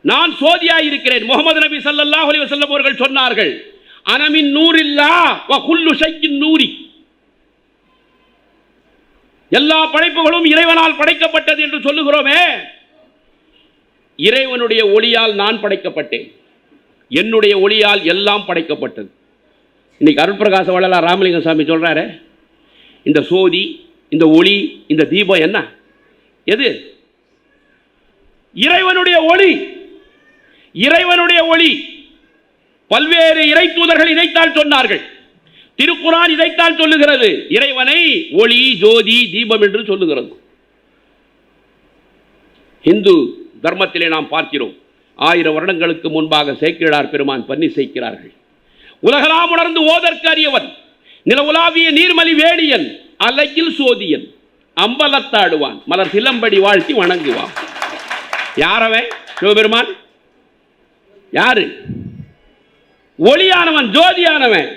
நான் சோதியாய் இருக்கிறேன். முகமது நபி ஸல்லல்லாஹு அலைஹி வஸல்லம் அவர்கள் சொன்னார்கள், அனமின் நூரில்லா வ குல்லு ஷைஇன் நூரி. எல்லா படைப்புகளும் இறைவனால் படைக்கப்பட்டது என்று சொல்லுகிறோமே, இறைவனுடைய ஒளியால் நான் படைக்கப்பட்டேன். என்னுடைய ஒளியால் எல்லாம் படைக்கப்பட்டது. இன்னைக்கு அருட்பிரகாச வள்ளலார் ராமலிங்க சாமி சொல்றாரு, இந்த சோதி, இந்த ஒளி, இந்த தீபம் என்ன? எது? இறைவனுடைய ஒளி. இறைவனுடைய ஒளி. பல்வேறு இறை தூதர்கள் இதைத்தான் சொன்னார்கள். திருக்குர்ஆன் இதைத்தான் சொல்லுகிறது. இறைவனை ஒளி, ஜோதி, தீபம் என்று சொல்லுகிறது. இந்து தர்மத்திலே நாம் பார்க்கிறோம், 1000 வருடங்களுக்கு முன்பாக சேக்கிழார் பெருமான் பன்னி செய்கிறார்கள். உலகலாம் உணர்ந்து ஓதற்கு அறியவன், நில உலாவிய நீர்மலி வேடியன், அலையில் சோதியன், அம்பலத்தாடுவான், மலர் சிலம்படி வாழ்த்தி வணங்குவான். யாரவன்? சிவபெருமான். யாரு? ஒளியானவன், ஜோதியானவன்.